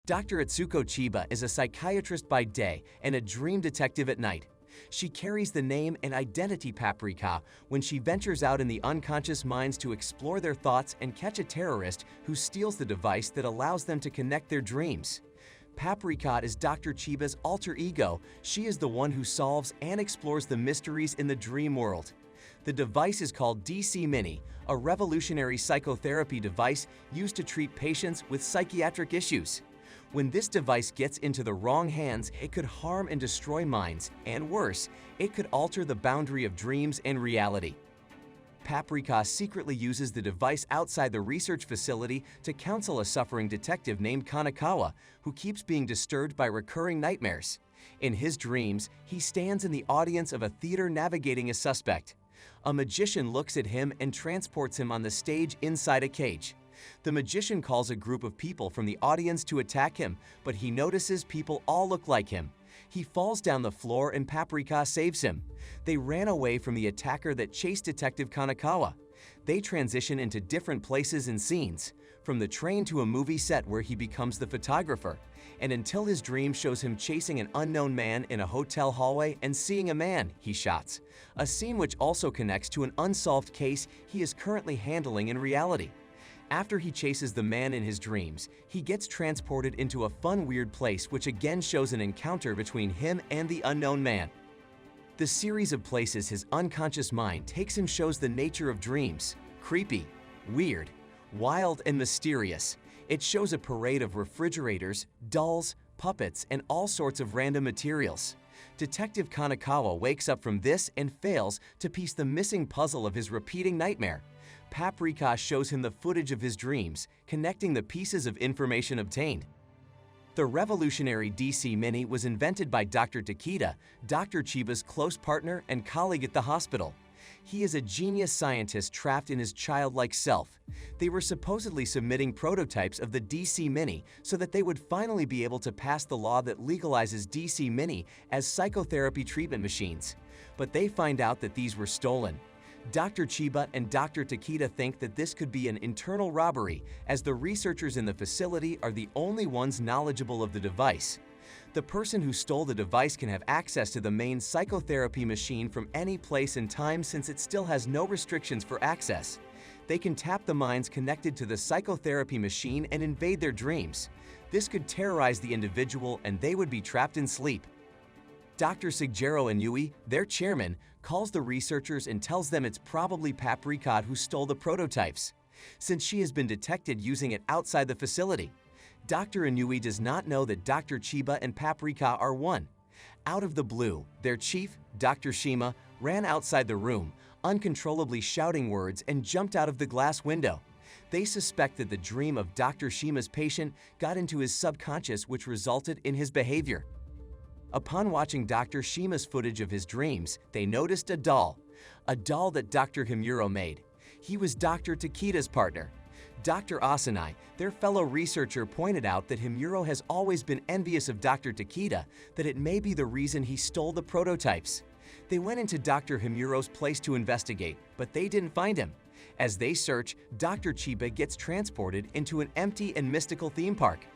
Dr. Atsuko Chiba is a psychiatrist by day and a dream detective at night. She carries the name and identity Paprika when she ventures out in the unconscious minds to explore their thoughts and catch a terrorist who steals the device that allows them to connect their dreams. Paprika is Dr. Chiba's alter ego. She is the one who solves and explores the mysteries in the dream world. The device is called DC Mini, a revolutionary psychotherapy device used to treat patients with psychiatric issues. When this device gets into the wrong hands, it could harm and destroy minds, and worse, it could alter the boundary of dreams and reality. Paprika secretly uses the device outside the research facility to counsel a suffering detective named Kanekawa, who keeps being disturbed by recurring nightmares. In his dreams, he stands in the audience of a theater navigating a suspect. A magician looks at him and transports him on the stage inside a cage. The magician calls a group of people from the audience to attack him, but he notices people all look like him. He falls down the floor and Paprika saves him. They ran away from the attacker that chased Detective Kanekawa. They transition into different places and scenes, from the train to a movie set where he becomes the photographer, and until his dream shows him chasing an unknown man in a hotel hallway and seeing a man he shots, a scene which also connects to an unsolved case he is currently handling in reality. After he chases the man in his dreams, he gets transported into a fun, weird place which again shows an encounter between him and the unknown man. The series of places his unconscious mind takes him shows the nature of dreams: creepy, weird, wild, and mysterious. It shows a parade of refrigerators, dolls, puppets, and all sorts of random materials. Detective Kanekawa wakes up from this and fails to piece the missing puzzle of his repeating nightmare. Paprika shows him the footage of his dreams, connecting the pieces of information obtained. The revolutionary DC Mini was invented by Dr. Takeda, Dr. Chiba's close partner and colleague at the hospital. He is a genius scientist trapped in his childlike self. They were supposedly submitting prototypes of the DC Mini so that they would finally be able to pass the law that legalizes DC Mini as psychotherapy treatment machines. But they find out that these were stolen. Dr. Chiba and Dr. Takeda think that this could be an internal robbery, as the researchers in the facility are the only ones knowledgeable of the device. The person who stole the device can have access to the main psychotherapy machine from any place and time since it still has no restrictions for access. They can tap the minds connected to the psychotherapy machine and invade their dreams. This could terrorize the individual and they would be trapped in sleep. Dr. Shigeru Inui, their chairman, calls the researchers and tells them it's probably Paprika who stole the prototypes, since she has been detected using it outside the facility. Dr. Inui does not know that Dr. Chiba and Paprika are one. Out of the blue, their chief, Dr. Shima, ran outside the room, uncontrollably shouting words, and jumped out of the glass window. They suspect that the dream of Dr. Shima's patient got into his subconscious, which resulted in his behavior. Upon watching Dr. Shima's footage of his dreams, they noticed a doll that Dr. Himuro made. He was Dr. Takeda's partner. Dr. Asanai, their fellow researcher, pointed out that Himuro has always been envious of Dr. Takeda, that it may be the reason he stole the prototypes. They went into Dr. Himuro's place to investigate, but they didn't find him. As they search, Dr. Chiba gets transported into an empty and mystical theme park.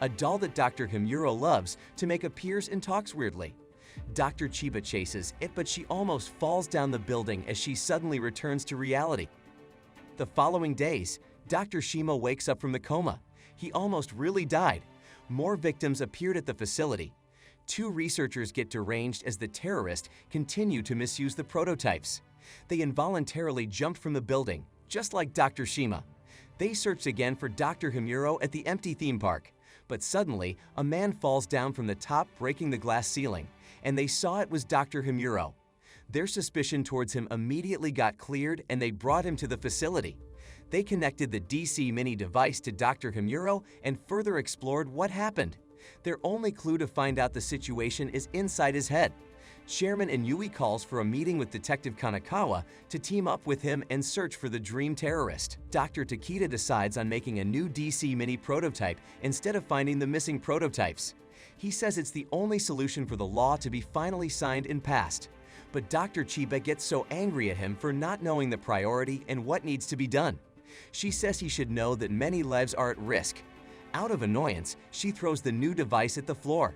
A doll that Dr. Himuro loves to make appears and talks weirdly. Dr. Chiba chases it, but she almost falls down the building as she suddenly returns to reality. The following days, Dr. Shima wakes up from the coma. He almost really died. More victims appeared at the facility. 2 researchers get deranged as the terrorists continue to misuse the prototypes. They involuntarily jump from the building, just like Dr. Shima. They searched again for Dr. Himuro at the empty theme park. But suddenly, a man falls down from the top, breaking the glass ceiling, and they saw it was Dr. Himuro. Their suspicion towards him immediately got cleared and they brought him to the facility. They connected the DC Mini device to Dr. Himuro and further explored what happened. Their only clue to find out the situation is inside his head. Chairman Inui calls for a meeting with Detective Kanekawa to team up with him and search for the dream terrorist. Dr. Takeda decides on making a new DC Mini prototype instead of finding the missing prototypes. He says it's the only solution for the law to be finally signed and passed. But Dr. Chiba gets so angry at him for not knowing the priority and what needs to be done. She says he should know that many lives are at risk. Out of annoyance, she throws the new device at the floor.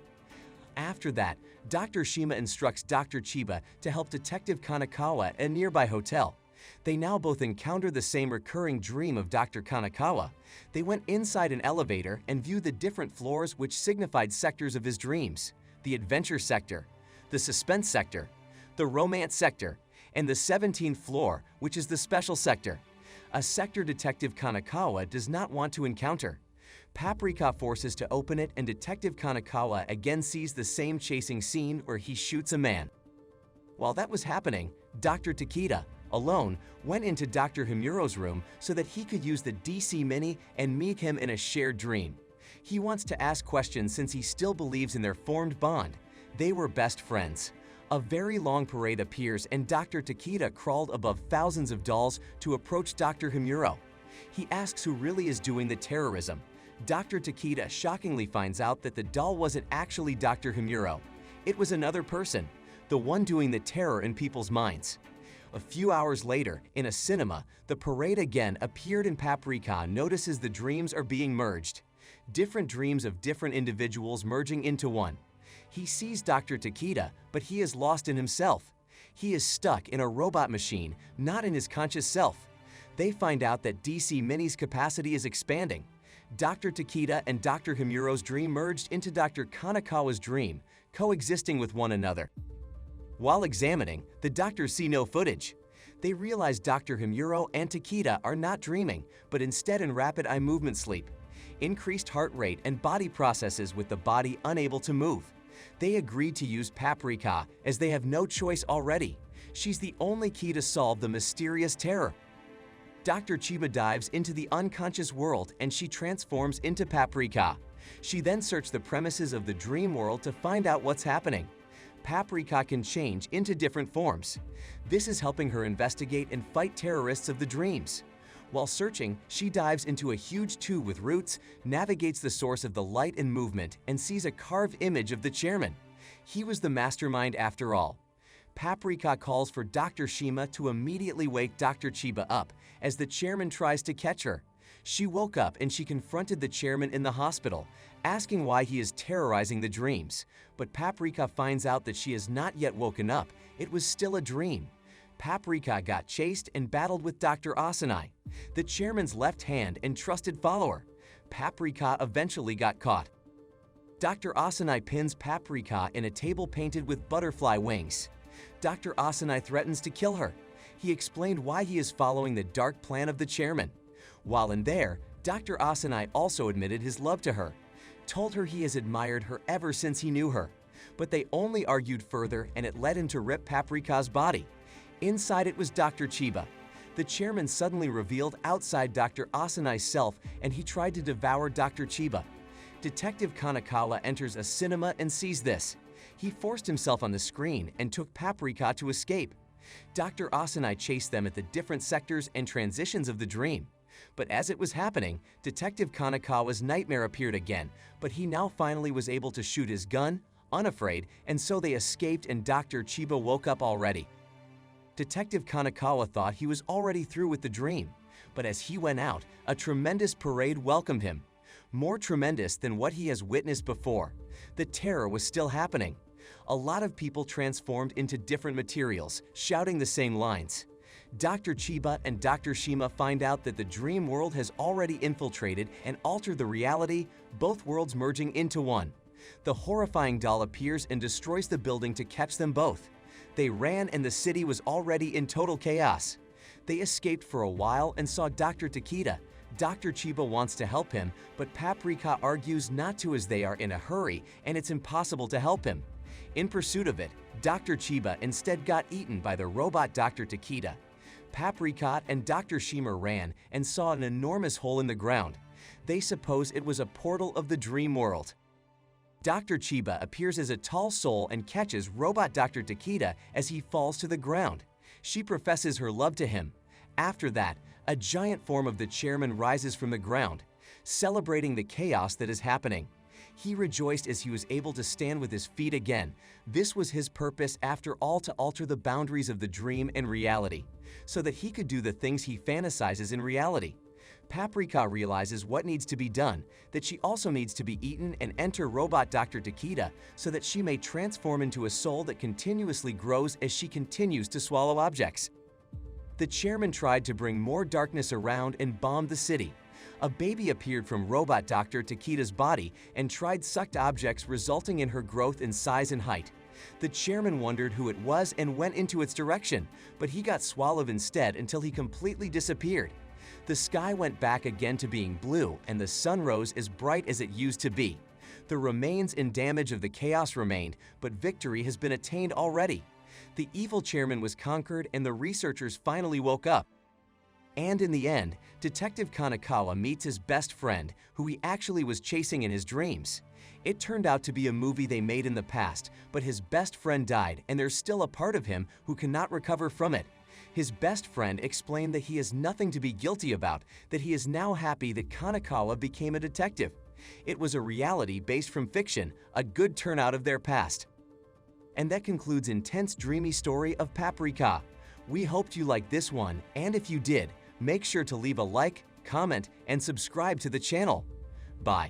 After that, Dr. Shima instructs Dr. Chiba to help Detective Kanekawa at a nearby hotel. They now both encounter the same recurring dream of Dr. Kanekawa. They went inside an elevator and viewed the different floors which signified sectors of his dreams: the adventure sector, the suspense sector, the romance sector, and the 17th floor, which is the special sector. A sector Detective Kanekawa does not want to encounter. Paprika forces to open it, and Detective Kanekawa again sees the same chasing scene where he shoots a man. While that was happening, Dr. Takeda, alone, went into Dr. Himuro's room so that he could use the DC Mini and meet him in a shared dream. He wants to ask questions since he still believes in their formed bond. They were best friends. A very long parade appears and Dr. Takeda crawled above thousands of dolls to approach Dr. Himuro. He asks who really is doing the terrorism. Dr. Takeda shockingly finds out that the doll wasn't actually Dr. Himuro. It was another person, the one doing the terror in people's minds. A few hours later, in a cinema, the parade again appeared and Paprika notices the dreams are being merged. Different dreams of different individuals merging into one. He sees Dr. Takeda, but he is lost in himself. He is stuck in a robot machine, not in his conscious self. They find out that DC Mini's capacity is expanding. Dr. Takeda and Dr. Himuro's dream merged into Dr. Kanekawa's dream, coexisting with one another. While examining, the doctors see no footage. They realize Dr. Himuro and Takeda are not dreaming, but instead in rapid eye movement sleep. Increased heart rate and body processes with the body unable to move. They agreed to use Paprika as they have no choice already. She's the only key to solve the mysterious terror. Dr. Chiba dives into the unconscious world and she transforms into Paprika. She then searches the premises of the dream world to find out what's happening. Paprika can change into different forms. This is helping her investigate and fight terrorists of the dreams. While searching, she dives into a huge tube with roots, navigates the source of the light and movement, and sees a carved image of the chairman. He was the mastermind after all. Paprika calls for Dr. Shima to immediately wake Dr. Chiba up as the chairman tries to catch her. She woke up and she confronted the chairman in the hospital, asking why he is terrorizing the dreams. But Paprika finds out that she has not yet woken up. It was still a dream. Paprika got chased and battled with Dr. Asanai, the chairman's left hand and trusted follower. Paprika eventually got caught. Dr. Asanai pins Paprika in a table painted with butterfly wings. Dr. Asanai threatens to kill her. He explained why he is following the dark plan of the chairman. While in there, Dr. Asanai also admitted his love to her, told her he has admired her ever since he knew her. But they only argued further and it led him to rip Paprika's body. Inside it was Dr. Chiba. The chairman suddenly revealed outside Dr. Asanai's self and he tried to devour Dr. Chiba. Detective Kanekawa enters a cinema and sees this. He forced himself on the screen and took Paprika to escape. Dr. Asanai chased them at the different sectors and transitions of the dream. But as it was happening, Detective Kanekawa's nightmare appeared again, but he now finally was able to shoot his gun, unafraid, and so they escaped and Dr. Chiba woke up already. Detective Kanekawa thought he was already through with the dream, but as he went out, a tremendous parade welcomed him. More tremendous than what he has witnessed before. The terror was still happening. A lot of people transformed into different materials, shouting the same lines. Dr. Chiba and Dr. Shima find out that the dream world has already infiltrated and altered the reality, both worlds merging into one. The horrifying doll appears and destroys the building to catch them both. They ran and the city was already in total chaos. They escaped for a while and saw Dr. Takeda. Dr. Chiba wants to help him, but Paprika argues not to as they are in a hurry and it's impossible to help him. In pursuit of it, Dr. Chiba instead got eaten by the robot Dr. Takeda. Paprika and Dr. Shima ran and saw an enormous hole in the ground. They suppose it was a portal of the dream world. Dr. Chiba appears as a tall soul and catches robot Dr. Takeda as he falls to the ground. She professes her love to him. After that, a giant form of the chairman rises from the ground, celebrating the chaos that is happening. He rejoiced as he was able to stand with his feet again. This was his purpose after all, to alter the boundaries of the dream and reality, so that he could do the things he fantasizes in reality. Paprika realizes what needs to be done, that she also needs to be eaten and enter Robot Dr. Takeda so that she may transform into a soul that continuously grows as she continues to swallow objects. The chairman tried to bring more darkness around and bombed the city. A baby appeared from Robot Dr. Takeda's body and tried sucked objects, resulting in her growth in size and height. The chairman wondered who it was and went into its direction, but he got swallowed instead until he completely disappeared. The sky went back again to being blue, and the sun rose as bright as it used to be. The remains and damage of the chaos remained, but victory has been attained already. The evil chairman was conquered, and the researchers finally woke up. And in the end, Detective Kanekawa meets his best friend, who he actually was chasing in his dreams. It turned out to be a movie they made in the past, but his best friend died, and there's still a part of him who cannot recover from it. His best friend explained that he has nothing to be guilty about, that he is now happy that Kanekawa became a detective. It was a reality based from fiction, a good turnout of their past. And that concludes Intense Dreamy Story of Paprika. We hoped you liked this one, and if you did, make sure to leave a like, comment, and subscribe to the channel. Bye.